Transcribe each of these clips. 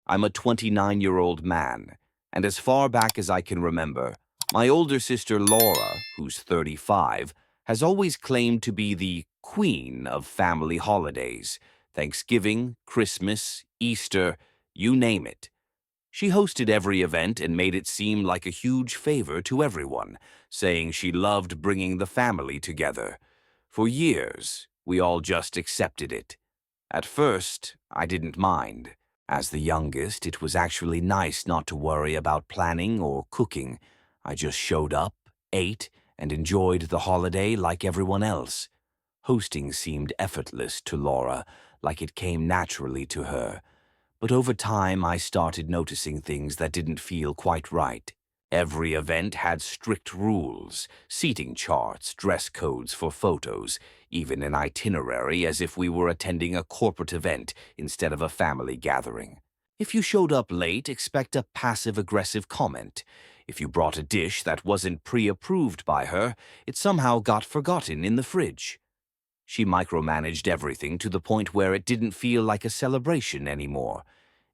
I'm a 29-year-old man, and as far back as I can remember, my older sister Laura, who's 35, has always claimed to be the queen of family holidays. Thanksgiving, Christmas, Easter, you name it. She hosted every event and made it seem like a huge favor to everyone, saying she loved bringing the family together. For years, we all just accepted it. At first, I didn't mind. As the youngest, it was actually nice not to worry about planning or cooking. I just showed up, ate, and enjoyed the holiday like everyone else. Hosting seemed effortless to Laura, like it came naturally to her. But over time, I started noticing things that didn't feel quite right. Every event had strict rules, seating charts, dress codes for photos, even an itinerary as if we were attending a corporate event instead of a family gathering. If you showed up late, expect a passive-aggressive comment. If you brought a dish that wasn't pre-approved by her, it somehow got forgotten in the fridge. She micromanaged everything to the point where it didn't feel like a celebration anymore.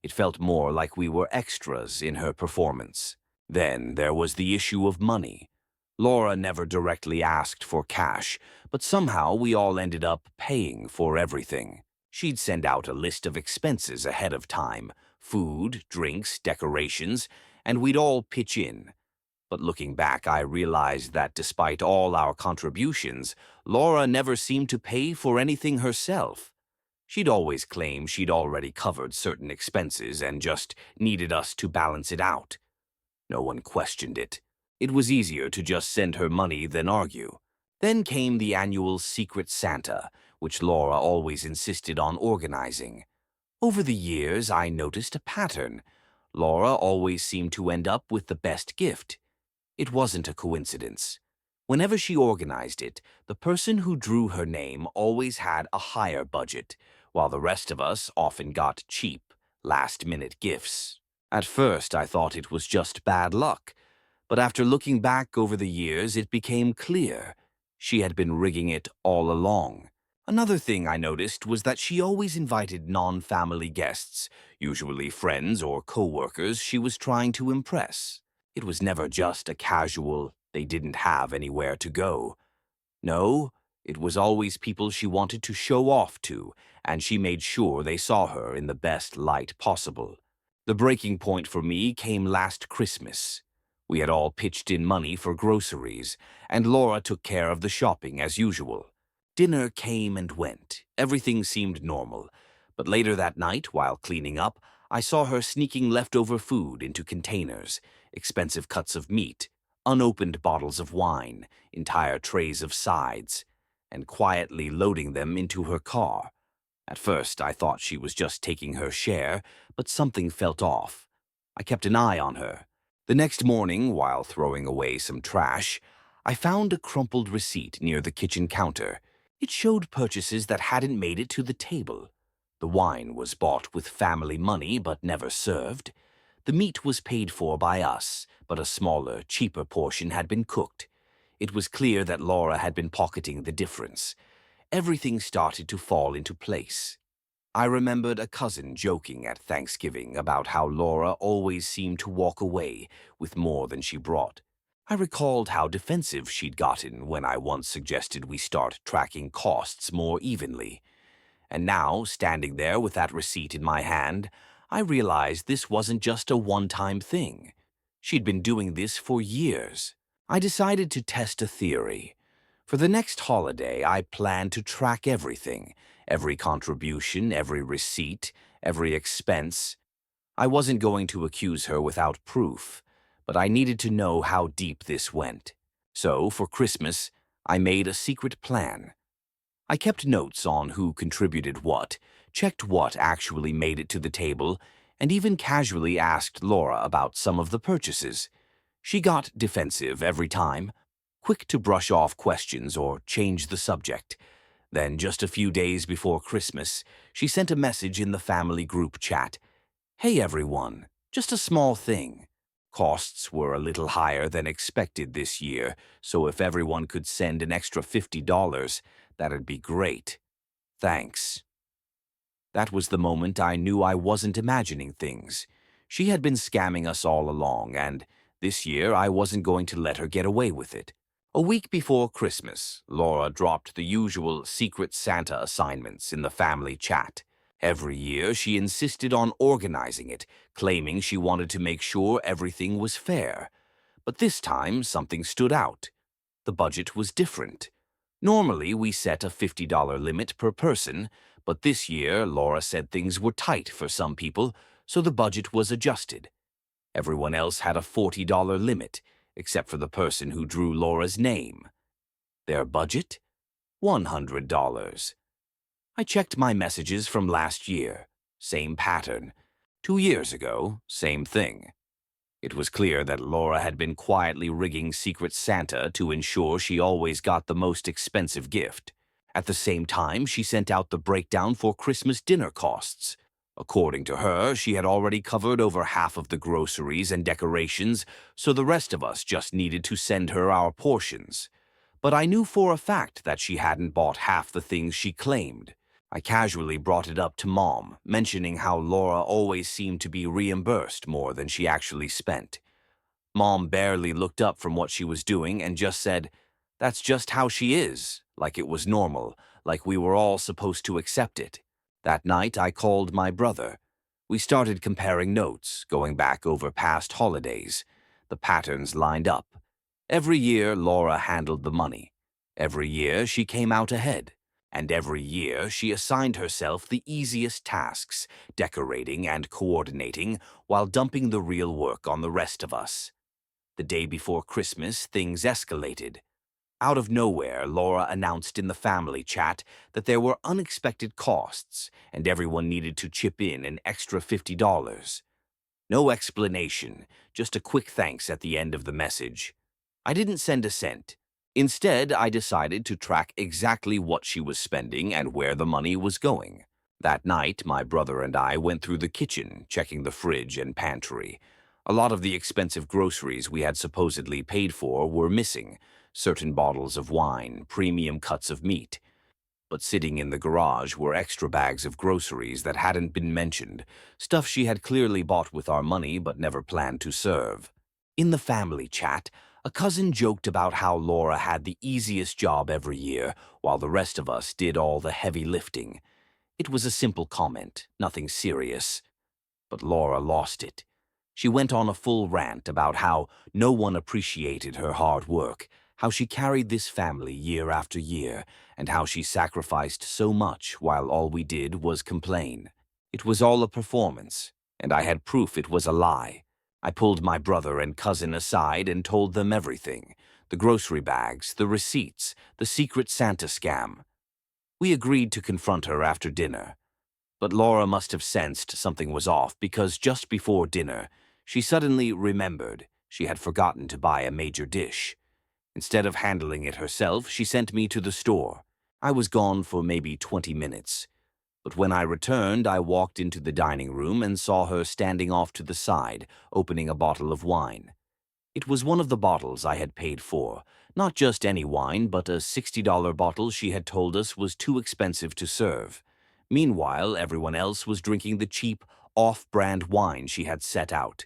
It felt more like we were extras in her performance. Then there was the issue of money. Laura never directly asked for cash, but somehow we all ended up paying for everything. She'd send out a list of expenses ahead of time: food, drinks, decorations, and we'd all pitch in. But looking back, I realized that despite all our contributions, Laura never seemed to pay for anything herself. She'd always claimed she'd already covered certain expenses and just needed us to balance it out. No one questioned it. It was easier to just send her money than argue. Then came the annual Secret Santa, which Laura always insisted on organizing. Over the years, I noticed a pattern. Laura always seemed to end up with the best gift. It wasn't a coincidence. Whenever she organized it, the person who drew her name always had a higher budget, while the rest of us often got cheap, last-minute gifts. At first, I thought it was just bad luck, but after looking back over the years, it became clear she had been rigging it all along. Another thing I noticed was that she always invited non-family guests, usually friends or co-workers she was trying to impress. It was never just a casual, they didn't have anywhere to go. No, it was always people she wanted to show off to, and she made sure they saw her in the best light possible. The breaking point for me came last Christmas. We had all pitched in money for groceries, and Laura took care of the shopping as usual. Dinner came and went. Everything seemed normal. But later that night, while cleaning up, I saw her sneaking leftover food into containers, expensive cuts of meat, unopened bottles of wine, entire trays of sides, and quietly loading them into her car. At first, I thought she was just taking her share, but something felt off. I kept an eye on her. The next morning, while throwing away some trash, I found a crumpled receipt near the kitchen counter. It showed purchases that hadn't made it to the table. The wine was bought with family money but never served. The meat was paid for by us, but a smaller, cheaper portion had been cooked. It was clear that Laura had been pocketing the difference. Everything started to fall into place. I remembered a cousin joking at Thanksgiving about how Laura always seemed to walk away with more than she brought. I recalled how defensive she'd gotten when I once suggested we start tracking costs more evenly. And now, standing there with that receipt in my hand, I realized this wasn't just a one-time thing. She'd been doing this for years. I decided to test a theory. For the next holiday, I planned to track everything, every contribution, every receipt, every expense. I wasn't going to accuse her without proof, but I needed to know how deep this went. So, for Christmas, I made a secret plan. I kept notes on who contributed what, checked what actually made it to the table, and even casually asked Laura about some of the purchases. She got defensive every time, quick to brush off questions or change the subject. Then, just a few days before Christmas, she sent a message in the family group chat. "Hey everyone, just a small thing. Costs were a little higher than expected this year, so if everyone could send an extra $50, that'd be great. Thanks." That was the moment I knew I wasn't imagining things. She had been scamming us all along, and this year I wasn't going to let her get away with it. A week before Christmas, Laura dropped the usual Secret Santa assignments in the family chat. Every year, she insisted on organizing it, claiming she wanted to make sure everything was fair. But this time, something stood out. The budget was different. Normally, we set a $50 limit per person, but this year, Laura said things were tight for some people, so the budget was adjusted. Everyone else had a $40 limit, except for the person who drew Laura's name. Their budget? $100. I checked my messages from last year. Same pattern. 2 years ago, same thing. It was clear that Laura had been quietly rigging Secret Santa to ensure she always got the most expensive gift. At the same time, she sent out the breakdown for Christmas dinner costs. According to her, she had already covered over half of the groceries and decorations, so the rest of us just needed to send her our portions. But I knew for a fact that she hadn't bought half the things she claimed. I casually brought it up to Mom, mentioning how Laura always seemed to be reimbursed more than she actually spent. Mom barely looked up from what she was doing and just said, "That's just how she is," like it was normal, like we were all supposed to accept it. That night, I called my brother. We started comparing notes, going back over past holidays. The patterns lined up. Every year, Laura handled the money. Every year, she came out ahead. And every year, she assigned herself the easiest tasks, decorating and coordinating, while dumping the real work on the rest of us. The day before Christmas, things escalated. Out of nowhere, Laura announced in the family chat that there were unexpected costs, and everyone needed to chip in an extra $50. No explanation, just a quick thanks at the end of the message. I didn't send a cent. Instead, I decided to track exactly what she was spending and where the money was going. That night, my brother and I went through the kitchen, checking the fridge and pantry. A lot of the expensive groceries we had supposedly paid for were missing, certain bottles of wine, premium cuts of meat. But sitting in the garage were extra bags of groceries that hadn't been mentioned, stuff she had clearly bought with our money but never planned to serve. In the family chat, a cousin joked about how Laura had the easiest job every year, while the rest of us did all the heavy lifting. It was a simple comment, nothing serious. But Laura lost it. She went on a full rant about how no one appreciated her hard work, how she carried this family year after year, and how she sacrificed so much while all we did was complain. It was all a performance, and I had proof it was a lie. I pulled my brother and cousin aside and told them everything. The grocery bags, the receipts, the Secret Santa scam. We agreed to confront her after dinner. But Laura must have sensed something was off because just before dinner, she suddenly remembered she had forgotten to buy a major dish. Instead of handling it herself, she sent me to the store. I was gone for maybe 20 minutes. But when I returned, I walked into the dining room and saw her standing off to the side, opening a bottle of wine. It was one of the bottles I had paid for, not just any wine, but a $60 bottle she had told us was too expensive to serve. Meanwhile, everyone else was drinking the cheap, off-brand wine she had set out.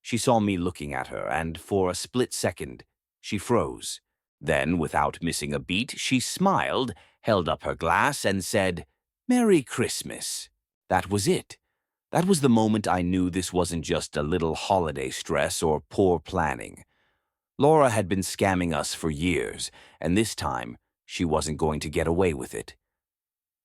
She saw me looking at her, and for a split second, she froze. Then, without missing a beat, she smiled, held up her glass, and said, "Merry Christmas." That was it. That was the moment I knew this wasn't just a little holiday stress or poor planning. Laura had been scamming us for years, and this time, she wasn't going to get away with it.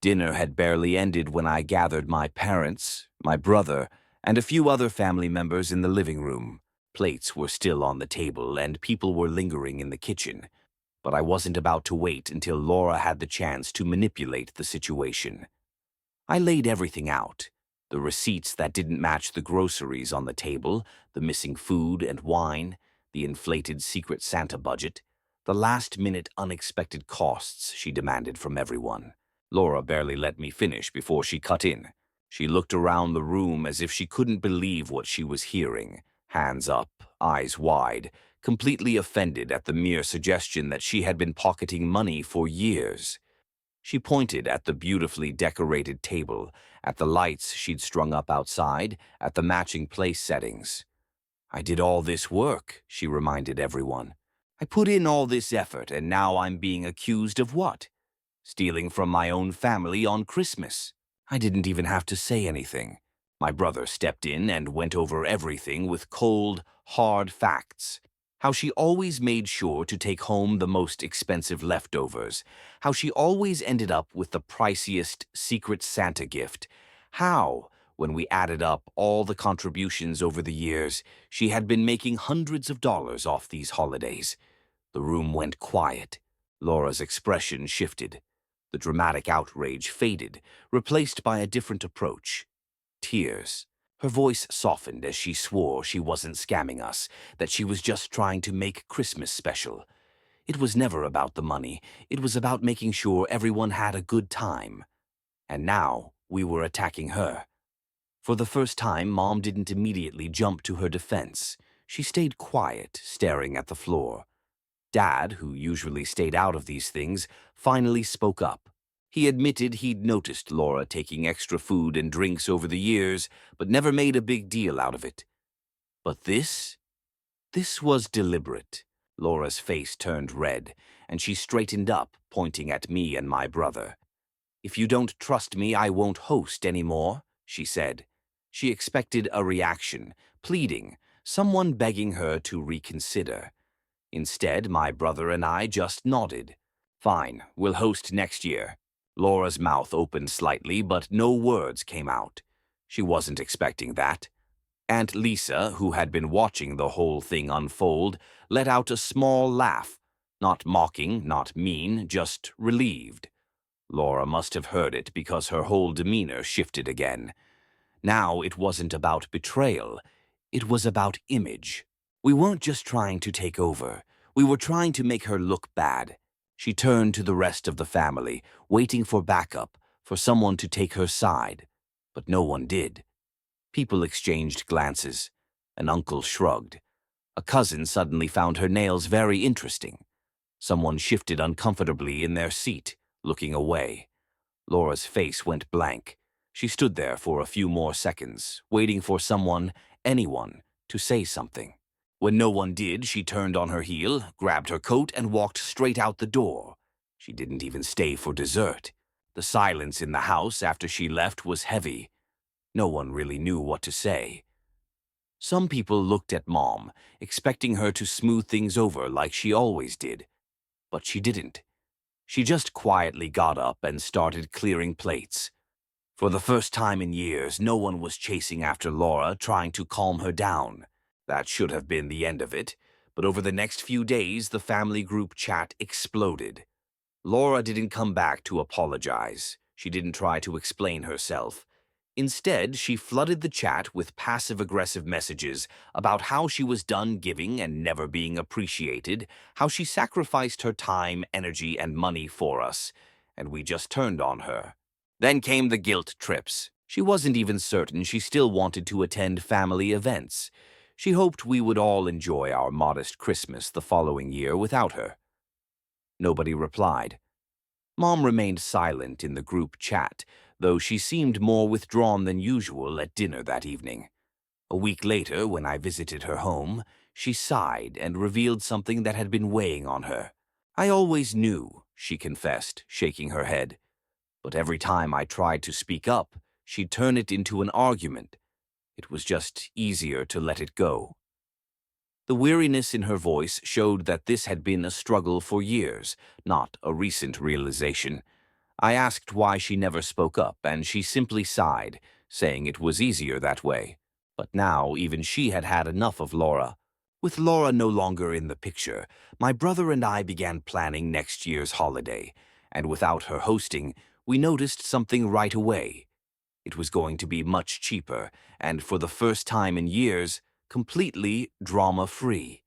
Dinner had barely ended when I gathered my parents, my brother, and a few other family members in the living room. Plates were still on the table, and people were lingering in the kitchen. But I wasn't about to wait until Laura had the chance to manipulate the situation. I laid everything out. The receipts that didn't match the groceries on the table, the missing food and wine, the inflated Secret Santa budget, the last-minute unexpected costs she demanded from everyone. Laura barely let me finish before she cut in. She looked around the room as if she couldn't believe what she was hearing, hands up, eyes wide, completely offended at the mere suggestion that she had been pocketing money for years. She pointed at the beautifully decorated table, at the lights she'd strung up outside, at the matching place settings. I did all this work, she reminded everyone. I put in all this effort, and now I'm being accused of what? Stealing from my own family on Christmas. I didn't even have to say anything. My brother stepped in and went over everything with cold, hard facts. How she always made sure to take home the most expensive leftovers. How she always ended up with the priciest Secret Santa gift. How, when we added up all the contributions over the years, she had been making hundreds of dollars off these holidays. The room went quiet. Laura's expression shifted. The dramatic outrage faded, replaced by a different approach. Tears. Her voice softened as she swore she wasn't scamming us, that she was just trying to make Christmas special. It was never about the money. It was about making sure everyone had a good time. And now we were attacking her. For the first time, Mom didn't immediately jump to her defense. She stayed quiet, staring at the floor. Dad, who usually stayed out of these things, finally spoke up. He admitted he'd noticed Laura taking extra food and drinks over the years, but never made a big deal out of it. But this was deliberate. Laura's face turned red, and she straightened up, pointing at me and my brother. "If you don't trust me, I won't host anymore," she said. She expected a reaction, pleading, someone begging her to reconsider. Instead, my brother and I just nodded. "Fine, we'll host next year." Laura's mouth opened slightly, but no words came out. She wasn't expecting that. Aunt Lisa, who had been watching the whole thing unfold, let out a small laugh. Not mocking, not mean, just relieved. Laura must have heard it because her whole demeanor shifted again. Now it wasn't about betrayal. It was about image. We weren't just trying to take over. We were trying to make her look bad. She turned to the rest of the family, waiting for backup, for someone to take her side. But no one did. People exchanged glances. An uncle shrugged. A cousin suddenly found her nails very interesting. Someone shifted uncomfortably in their seat, looking away. Laura's face went blank. She stood there for a few more seconds, waiting for someone, anyone, to say something. When no one did, she turned on her heel, grabbed her coat, and walked straight out the door. She didn't even stay for dessert. The silence in the house after she left was heavy. No one really knew what to say. Some people looked at Mom, expecting her to smooth things over like she always did. But she didn't. She just quietly got up and started clearing plates. For the first time in years, no one was chasing after Laura, trying to calm her down. That should have been the end of it, but over the next few days, the family group chat exploded. Laura didn't come back to apologize. She didn't try to explain herself. Instead, she flooded the chat with passive-aggressive messages about how she was done giving and never being appreciated, how she sacrificed her time, energy, and money for us, and we just turned on her. Then came the guilt trips. She wasn't even certain she still wanted to attend family events. She hoped we would all enjoy our modest Christmas the following year without her. Nobody replied. Mom remained silent in the group chat, though she seemed more withdrawn than usual at dinner that evening. A week later, when I visited her home, she sighed and revealed something that had been weighing on her. "I always knew," she confessed, shaking her head. But every time I tried to speak up, she'd turn it into an argument. It was just easier to let it go. The weariness in her voice showed that this had been a struggle for years, not a recent realization. I asked why she never spoke up, and she simply sighed, saying it was easier that way. But now even she had had enough of Laura. With Laura no longer in the picture, my brother and I began planning next year's holiday, and without her hosting, we noticed something right away. It was going to be much cheaper, and for the first time in years, completely drama-free.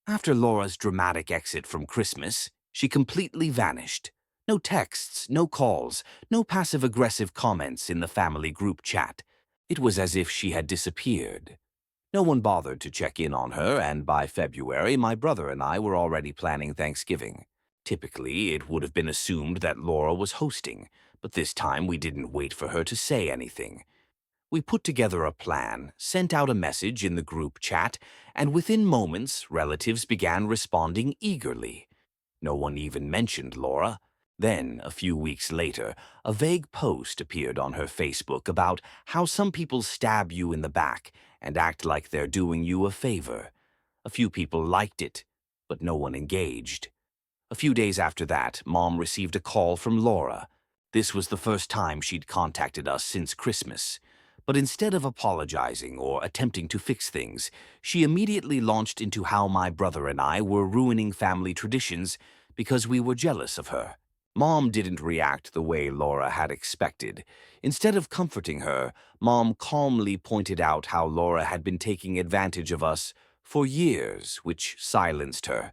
After Laura's dramatic exit from Christmas, she completely vanished. No texts, no calls, no passive-aggressive comments in the family group chat. It was as if she had disappeared. No one bothered to check in on her, and by February, my brother and I were already planning Thanksgiving. Typically, it would have been assumed that Laura was hosting, but this time we didn't wait for her to say anything. We put together a plan, sent out a message in the group chat, and within moments, relatives began responding eagerly. No one even mentioned Laura. Then, a few weeks later, a vague post appeared on her Facebook about how some people stab you in the back and act like they're doing you a favor. A few people liked it, but no one engaged. A few days after that, Mom received a call from Laura. This was the first time she'd contacted us since Christmas. But instead of apologizing or attempting to fix things, she immediately launched into how my brother and I were ruining family traditions because we were jealous of her. Mom didn't react the way Laura had expected. Instead of comforting her, Mom calmly pointed out how Laura had been taking advantage of us for years, which silenced her.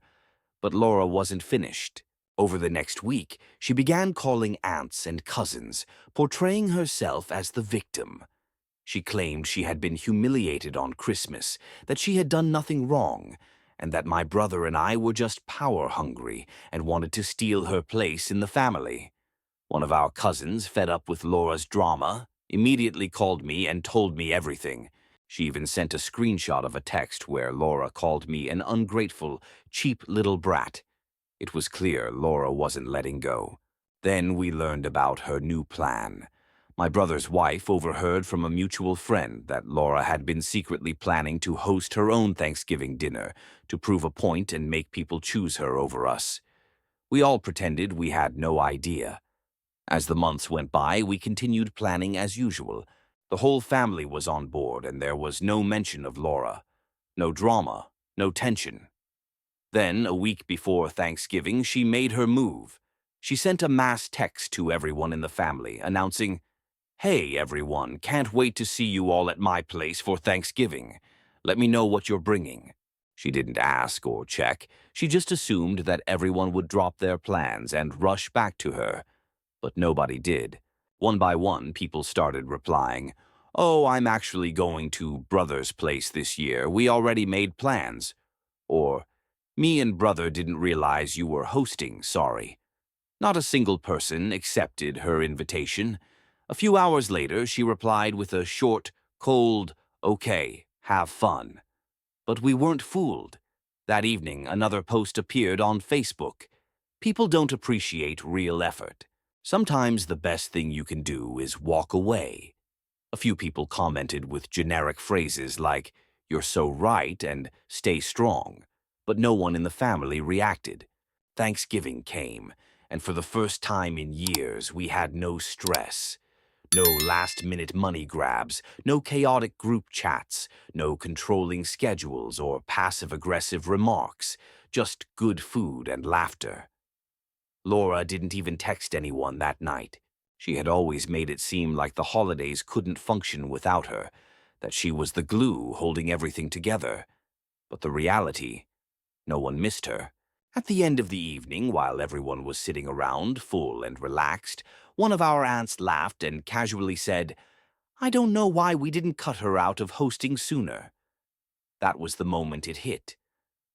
But Laura wasn't finished. Over the next week, she began calling aunts and cousins, portraying herself as the victim. She claimed she had been humiliated on Christmas, that she had done nothing wrong, and that my brother and I were just power-hungry and wanted to steal her place in the family. One of our cousins, fed up with Laura's drama, immediately called me and told me everything. She even sent a screenshot of a text where Laura called me an ungrateful, cheap little brat. It was clear Laura wasn't letting go. Then we learned about her new plan. My brother's wife overheard from a mutual friend that Laura had been secretly planning to host her own Thanksgiving dinner to prove a point and make people choose her over us. We all pretended we had no idea. As the months went by, we continued planning as usual. The whole family was on board, and there was no mention of Laura. No drama, no tension. Then, a week before Thanksgiving, she made her move. She sent a mass text to everyone in the family, announcing, "Hey, everyone, can't wait to see you all at my place for Thanksgiving. Let me know what you're bringing." She didn't ask or check. She just assumed that everyone would drop their plans and rush back to her. But nobody did. One by one, people started replying, "Oh, I'm actually going to Brother's place this year. We already made plans." Or, "Me and Brother didn't realize you were hosting, sorry." Not a single person accepted her invitation. A few hours later, she replied with a short, cold, "Okay, have fun." But we weren't fooled. That evening, another post appeared on Facebook. People don't appreciate real effort. Sometimes the best thing you can do is walk away. A few people commented with generic phrases like, "You're so right," and "Stay strong," but no one in the family reacted. Thanksgiving came, and for the first time in years, we had no stress. No last-minute money grabs, no chaotic group chats, no controlling schedules or passive-aggressive remarks, just good food and laughter. Laura didn't even text anyone that night. She had always made it seem like the holidays couldn't function without her, that she was the glue holding everything together. But the reality, no one missed her. At the end of the evening, while everyone was sitting around, full and relaxed, one of our aunts laughed and casually said, "I don't know why we didn't cut her out of hosting sooner." That was the moment it hit.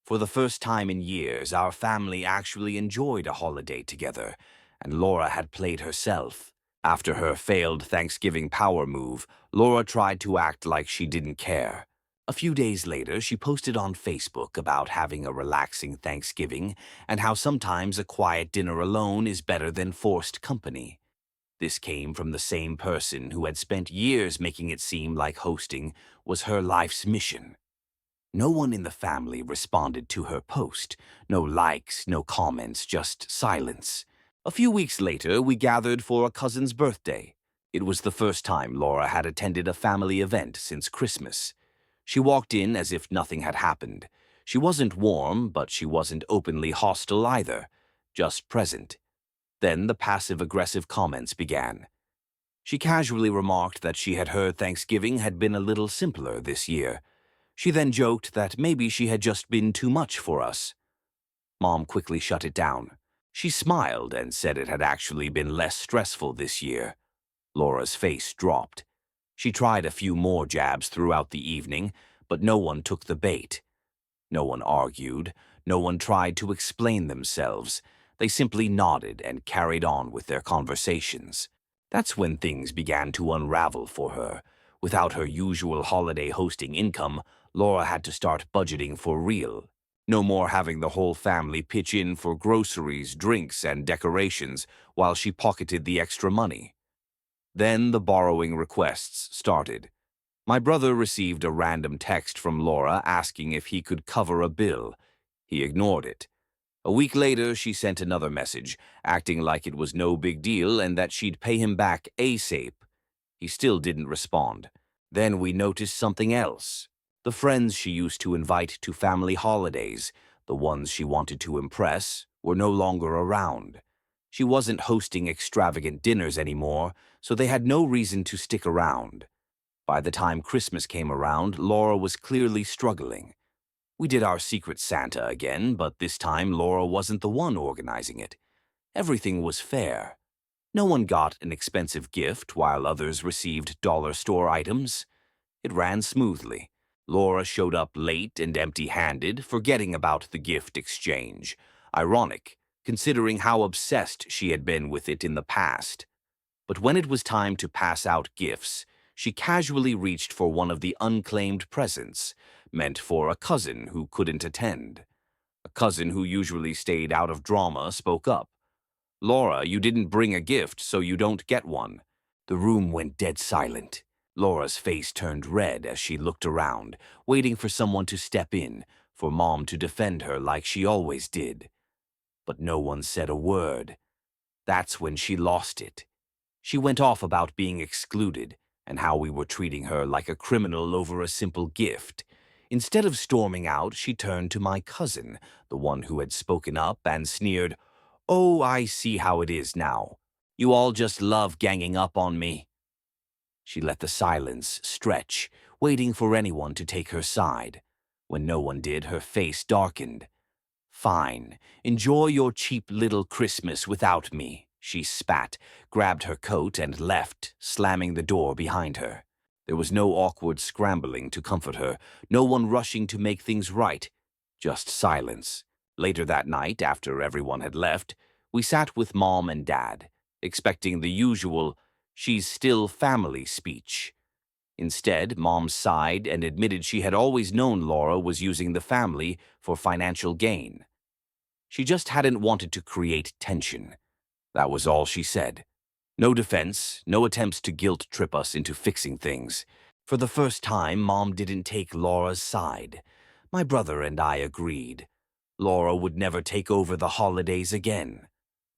For the first time in years, our family actually enjoyed a holiday together, and Laura had played herself. After her failed Thanksgiving power move, Laura tried to act like she didn't care. A few days later, she posted on Facebook about having a relaxing Thanksgiving and how sometimes a quiet dinner alone is better than forced company. This came from the same person who had spent years making it seem like hosting was her life's mission. No one in the family responded to her post. No likes, no comments, just silence. A few weeks later, we gathered for a cousin's birthday. It was the first time Laura had attended a family event since Christmas. She walked in as if nothing had happened. She wasn't warm, but she wasn't openly hostile either, just present. Then the passive-aggressive comments began. She casually remarked that she had heard Thanksgiving had been a little simpler this year. She then joked that maybe she had just been too much for us. Mom quickly shut it down. She smiled and said it had actually been less stressful this year. Laura's face dropped. She tried a few more jabs throughout the evening, but no one took the bait. No one argued. No one tried to explain themselves. They simply nodded and carried on with their conversations. That's when things began to unravel for her. Without her usual holiday hosting income, Laura had to start budgeting for real. No more having the whole family pitch in for groceries, drinks, and decorations while she pocketed the extra money. Then the borrowing requests started. My brother received a random text from Laura asking if he could cover a bill. He ignored it. A week later, she sent another message, acting like it was no big deal and that she'd pay him back ASAP. He still didn't respond. Then we noticed something else. The friends she used to invite to family holidays, the ones she wanted to impress, were no longer around. She wasn't hosting extravagant dinners anymore, so they had no reason to stick around. By the time Christmas came around, Laura was clearly struggling. We did our Secret Santa again, but this time Laura wasn't the one organizing it. Everything was fair. No one got an expensive gift while others received dollar store items. It ran smoothly. Laura showed up late and empty-handed, forgetting about the gift exchange. Ironic, considering how obsessed she had been with it in the past. But when it was time to pass out gifts, she casually reached for one of the unclaimed presents, meant for a cousin who couldn't attend. A cousin who usually stayed out of drama spoke up. "Laura, you didn't bring a gift, so you don't get one." The room went dead silent. Laura's face turned red as she looked around, waiting for someone to step in, for Mom to defend her like she always did. But no one said a word. That's when she lost it. She went off about being excluded and how we were treating her like a criminal over a simple gift. Instead of storming out, she turned to my cousin, the one who had spoken up, and sneered, "Oh, I see how it is now. You all just love ganging up on me." She let the silence stretch, waiting for anyone to take her side. When no one did, her face darkened. "Fine, enjoy your cheap little Christmas without me," she spat, grabbed her coat, and left, slamming the door behind her. There was no awkward scrambling to comfort her, no one rushing to make things right, just silence. Later that night, after everyone had left, we sat with Mom and Dad, expecting the usual "she's still family" speech. Instead, Mom sighed and admitted she had always known Laura was using the family for financial gain. She just hadn't wanted to create tension. That was all she said. No defense, no attempts to guilt-trip us into fixing things. For the first time, Mom didn't take Laura's side. My brother and I agreed. Laura would never take over the holidays again.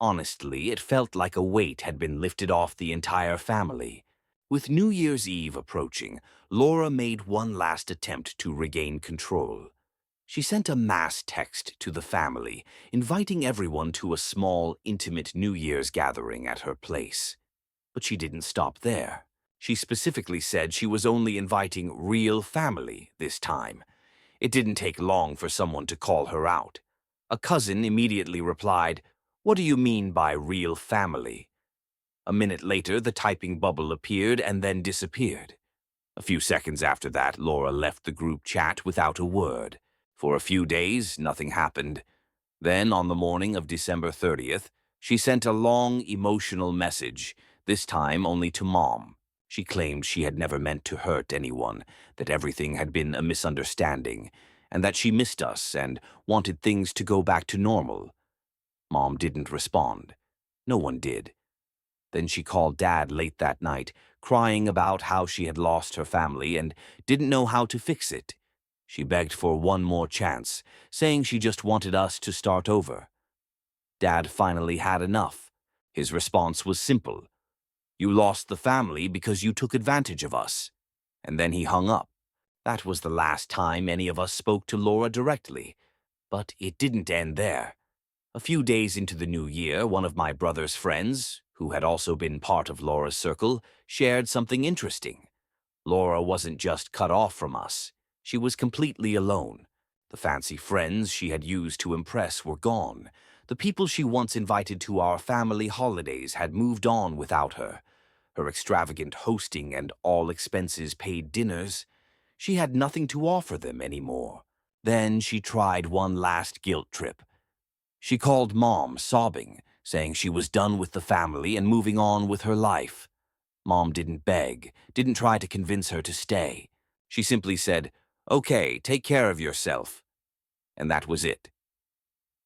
Honestly, it felt like a weight had been lifted off the entire family. With New Year's Eve approaching, Laura made one last attempt to regain control. She sent a mass text to the family, inviting everyone to a small, intimate New Year's gathering at her place. But she didn't stop there. She specifically said she was only inviting real family this time. It didn't take long for someone to call her out. A cousin immediately replied, "What do you mean by real family?" A minute later, the typing bubble appeared and then disappeared. A few seconds after that, Laura left the group chat without a word. For a few days, nothing happened. Then, on the morning of December 30th, she sent a long, emotional message, this time only to Mom. She claimed she had never meant to hurt anyone, that everything had been a misunderstanding, and that she missed us and wanted things to go back to normal. Mom didn't respond. No one did. Then she called Dad late that night, crying about how she had lost her family and didn't know how to fix it. She begged for one more chance, saying she just wanted us to start over. Dad finally had enough. His response was simple. "You lost the family because you took advantage of us." And then he hung up. That was the last time any of us spoke to Laura directly. But it didn't end there. A few days into the new year, one of my brother's friends, who had also been part of Laura's circle, shared something interesting. Laura wasn't just cut off from us. She was completely alone. The fancy friends she had used to impress were gone. The people she once invited to our family holidays had moved on without her. Her extravagant hosting and all-expenses-paid dinners, she had nothing to offer them anymore. Then she tried one last guilt trip. She called Mom, sobbing, saying she was done with the family and moving on with her life. Mom didn't beg, didn't try to convince her to stay. She simply said, "Okay, take care of yourself." And that was it.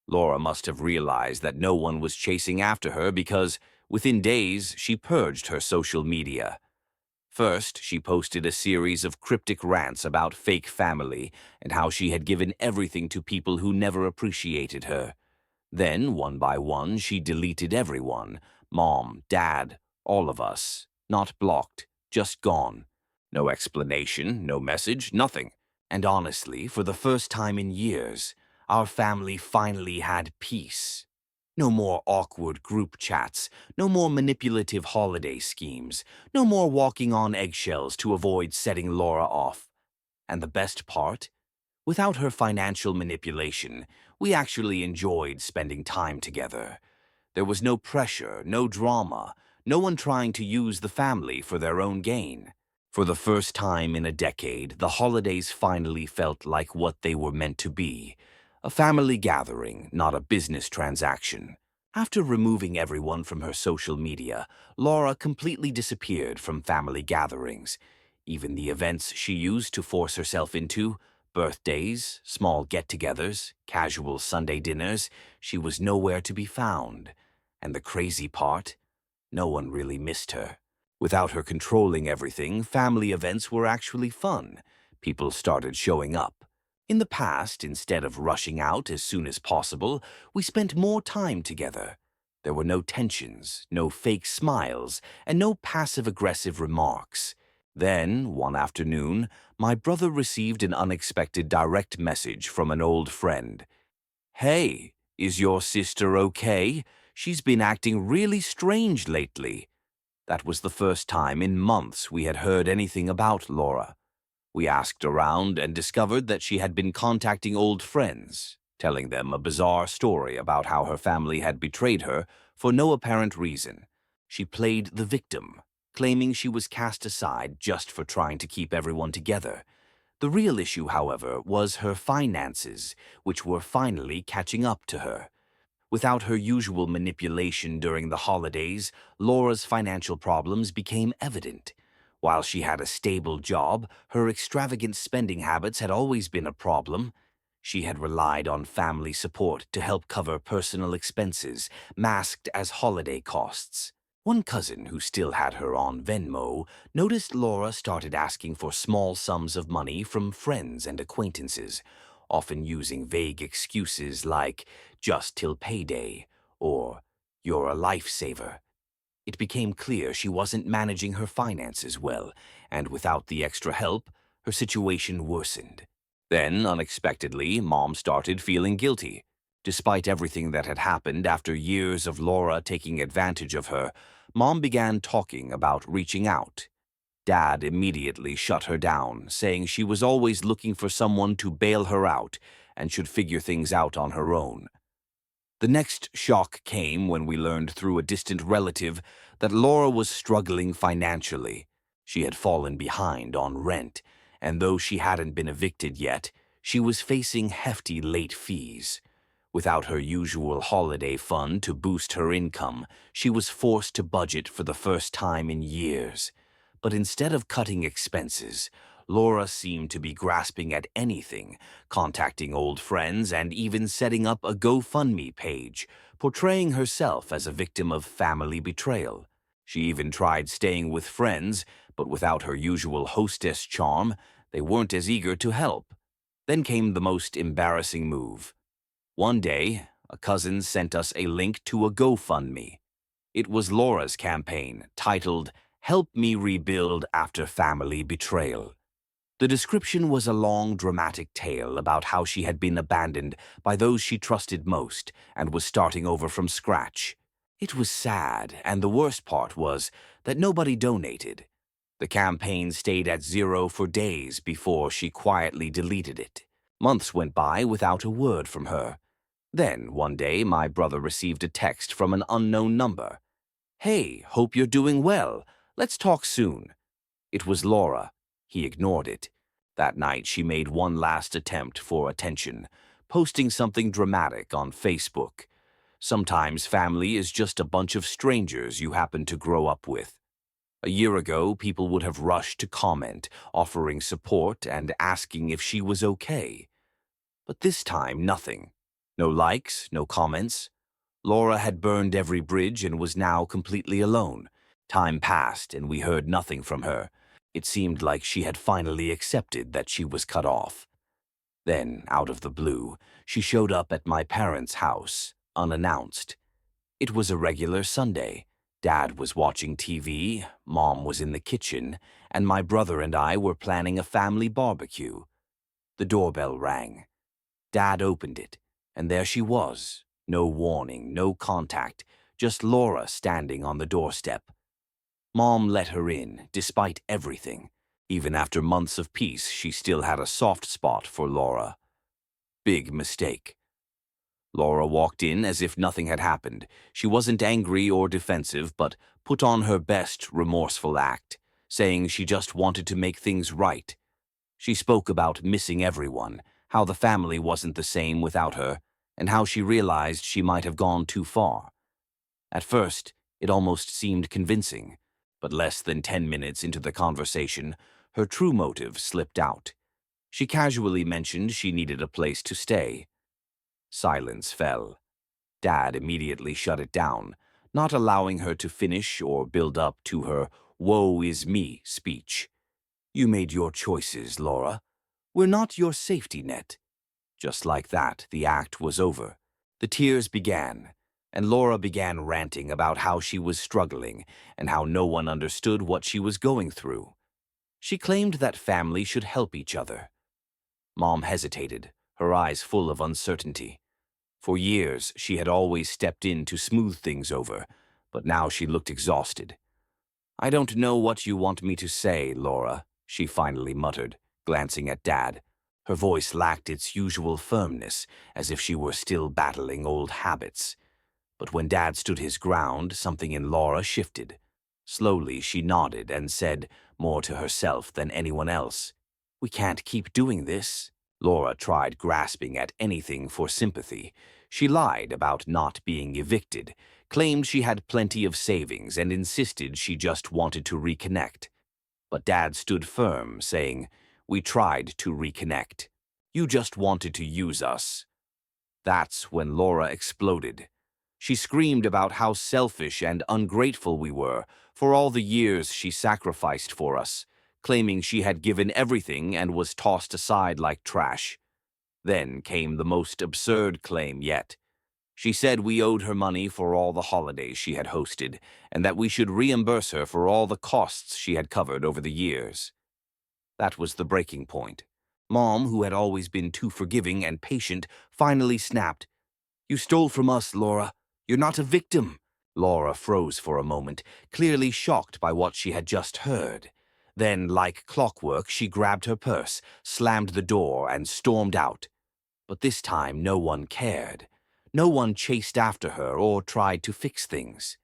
Laura must have realized that no one was chasing after her because, within days, she purged her social media. First, she posted a series of cryptic rants about fake family and how she had given everything to people who never appreciated her. Then, one by one, she deleted everyone. Mom, Dad, all of us. Not blocked, just gone. No explanation, no message, nothing. And honestly, for the first time in years, our family finally had peace. No more awkward group chats, no more manipulative holiday schemes, no more walking on eggshells to avoid setting Laura off. And the best part? Without her financial manipulation, we actually enjoyed spending time together. There was no pressure, no drama, no one trying to use the family for their own gain. For the first time in a decade, the holidays finally felt like what they were meant to be. A family gathering, not a business transaction. After removing everyone from her social media, Laura completely disappeared from family gatherings. Even the events she used to force herself into, birthdays, small get-togethers, casual Sunday dinners, she was nowhere to be found. And the crazy part? No one really missed her. Without her controlling everything, family events were actually fun. People started showing up. In the past, instead of rushing out as soon as possible, we spent more time together. There were no tensions, no fake smiles, and no passive-aggressive remarks. Then, one afternoon, my brother received an unexpected direct message from an old friend. "Hey, is your sister okay? She's been acting really strange lately." That was the first time in months we had heard anything about Laura. We asked around and discovered that she had been contacting old friends, telling them a bizarre story about how her family had betrayed her for no apparent reason. She played the victim, claiming she was cast aside just for trying to keep everyone together. The real issue, however, was her finances, which were finally catching up to her. Without her usual manipulation during the holidays, Laura's financial problems became evident. While she had a stable job, her extravagant spending habits had always been a problem. She had relied on family support to help cover personal expenses, masked as holiday costs. One cousin, who still had her on Venmo, noticed Laura started asking for small sums of money from friends and acquaintances, often using vague excuses like, "just till payday," or "you're a lifesaver." It became clear she wasn't managing her finances well, and without the extra help, her situation worsened. Then, unexpectedly, Mom started feeling guilty. Despite everything that had happened after years of Laura taking advantage of her, Mom began talking about reaching out. Dad immediately shut her down, saying she was always looking for someone to bail her out and should figure things out on her own. The next shock came when we learned through a distant relative that Laura was struggling financially. She had fallen behind on rent, and though she hadn't been evicted yet, she was facing hefty late fees. Without her usual holiday fund to boost her income, she was forced to budget for the first time in years. But instead of cutting expenses, Laura seemed to be grasping at anything, contacting old friends and even setting up a GoFundMe page, portraying herself as a victim of family betrayal. She even tried staying with friends, but without her usual hostess charm, they weren't as eager to help. Then came the most embarrassing move. One day, a cousin sent us a link to a GoFundMe. It was Laura's campaign, titled, "Help Me Rebuild After Family Betrayal." The description was a long, dramatic tale about how she had been abandoned by those she trusted most and was starting over from scratch. It was sad, and the worst part was that nobody donated. The campaign stayed at zero for days before she quietly deleted it. Months went by without a word from her. Then, one day, my brother received a text from an unknown number. "Hey, hope you're doing well. Let's talk soon." It was Laura. He ignored it. That night, she made one last attempt for attention, posting something dramatic on Facebook. Sometimes family is just a bunch of strangers you happen to grow up with. A year ago, people would have rushed to comment, offering support and asking if she was okay. But this time, nothing. No likes, no comments. Laura had burned every bridge and was now completely alone. Time passed and we heard nothing from her. It seemed like she had finally accepted that she was cut off. Then, out of the blue, she showed up at my parents' house, unannounced. It was a regular Sunday. Dad was watching TV, Mom was in the kitchen, and my brother and I were planning a family barbecue. The doorbell rang. Dad opened it, and there she was. No warning, no contact, just Laura standing on the doorstep. Mom let her in, despite everything. Even after months of peace, she still had a soft spot for Laura. Big mistake. Laura walked in as if nothing had happened. She wasn't angry or defensive, but put on her best remorseful act, saying she just wanted to make things right. She spoke about missing everyone, how the family wasn't the same without her, and how she realized she might have gone too far. At first, it almost seemed convincing, but less than 10 minutes into the conversation, her true motive slipped out. She casually mentioned she needed a place to stay. Silence fell. Dad immediately shut it down, not allowing her to finish or build up to her "woe is me" speech. You made your choices, Laura. We're not your safety net. Just like that, the act was over. The tears began, and Laura began ranting about how she was struggling and how no one understood what she was going through. She claimed that family should help each other. Mom hesitated, her eyes full of uncertainty. For years, she had always stepped in to smooth things over, but now she looked exhausted. I don't know what you want me to say, Laura, she finally muttered, glancing at Dad. Her voice lacked its usual firmness, as if she were still battling old habits. But when Dad stood his ground, something in Laura shifted. Slowly, she nodded and said, more to herself than anyone else, We can't keep doing this. Laura tried grasping at anything for sympathy. She lied about not being evicted, claimed she had plenty of savings, and insisted she just wanted to reconnect. But Dad stood firm, saying, We tried to reconnect. You just wanted to use us. That's when Laura exploded. She screamed about how selfish and ungrateful we were for all the years she sacrificed for us, claiming she had given everything and was tossed aside like trash. Then came the most absurd claim yet. She said we owed her money for all the holidays she had hosted, and that we should reimburse her for all the costs she had covered over the years. That was the breaking point. Mom, who had always been too forgiving and patient, finally snapped, You stole from us, Laura. You're not a victim. Laura froze for a moment, clearly shocked by what she had just heard. Then, like clockwork, she grabbed her purse, slammed the door, and stormed out. But this time no one cared. No one chased after her or tried to fix things.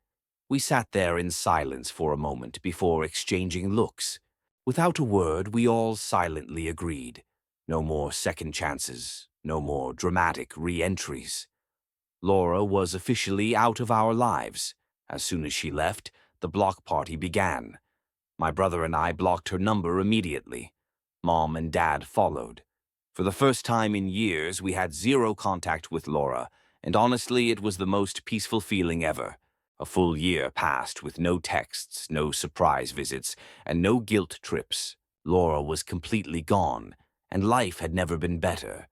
We sat there in silence for a moment before exchanging looks. Without a word, we all silently agreed. No more second chances, no more dramatic re-entries. Laura was officially out of our lives. As soon as she left, the block party began. My brother and I blocked her number immediately. Mom and Dad followed. For the first time in years, we had zero contact with Laura, and honestly, it was the most peaceful feeling ever. A full year passed with no texts, no surprise visits, and no guilt trips. Laura was completely gone, and life had never been better.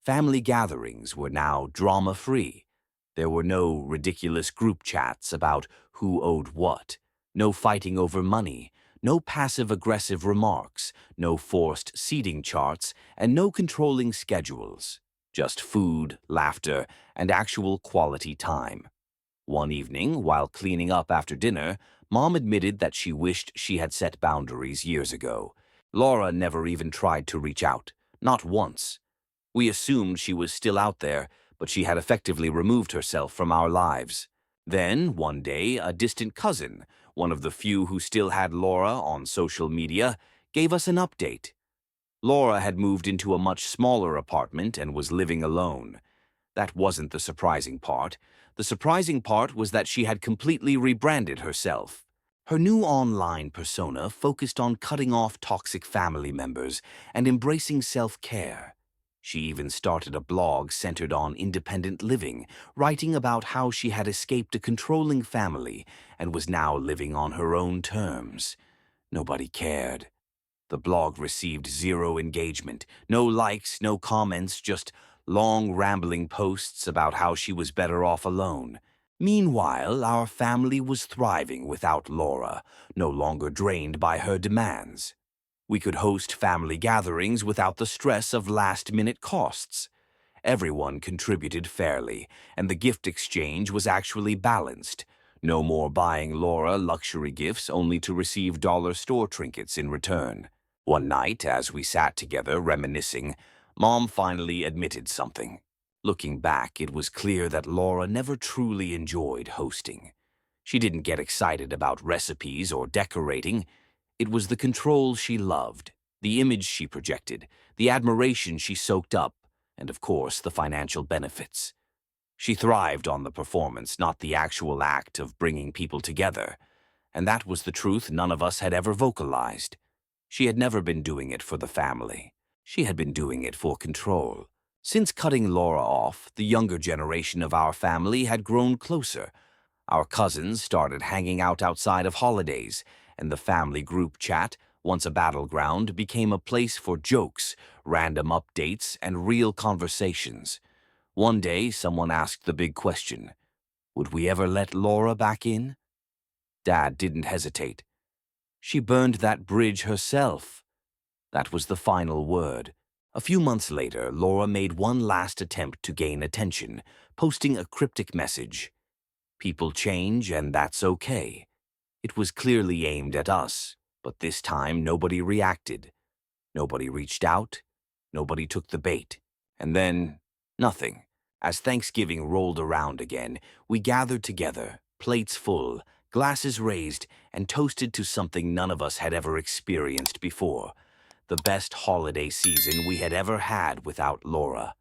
Family gatherings were now drama-free. There were no ridiculous group chats about who owed what, no fighting over money, no passive-aggressive remarks, no forced seating charts, and no controlling schedules. Just food, laughter, and actual quality time. One evening, while cleaning up after dinner, Mom admitted that she wished she had set boundaries years ago. Laura never even tried to reach out, not once. We assumed she was still out there, but she had effectively removed herself from our lives. Then, one day, a distant cousin, one of the few who still had Laura on social media, gave us an update. Laura had moved into a much smaller apartment and was living alone. That wasn't the surprising part. The surprising part was that she had completely rebranded herself. Her new online persona focused on cutting off toxic family members and embracing self-care. She even started a blog centered on independent living, writing about how she had escaped a controlling family and was now living on her own terms. Nobody cared. The blog received zero engagement, no likes, no comments, just long rambling posts about how she was better off alone. Meanwhile, our family was thriving without Laura, no longer drained by her demands. We could host family gatherings without the stress of last-minute costs. Everyone contributed fairly, and the gift exchange was actually balanced. No more buying Laura luxury gifts only to receive dollar store trinkets in return. One night, as we sat together reminiscing, Mom finally admitted something. Looking back, it was clear that Laura never truly enjoyed hosting. She didn't get excited about recipes or decorating. It was the control she loved, the image she projected, the admiration she soaked up, and of course the financial benefits. She thrived on the performance, not the actual act of bringing people together. And that was the truth none of us had ever vocalized. She had never been doing it for the family. She had been doing it for control. Since cutting Laura off, the younger generation of our family had grown closer. Our cousins started hanging out outside of holidays, and the family group chat, once a battleground, became a place for jokes, random updates, and real conversations. One day, someone asked the big question, would we ever let Laura back in? Dad didn't hesitate. She burned that bridge herself. That was the final word. A few months later, Laura made one last attempt to gain attention, posting a cryptic message. People change, and that's okay. It was clearly aimed at us, but this time nobody reacted. Nobody reached out. Nobody took the bait. And then, nothing. As Thanksgiving rolled around again, we gathered together, plates full, glasses raised, and toasted to something none of us had ever experienced before. The best holiday season we had ever had without Laura.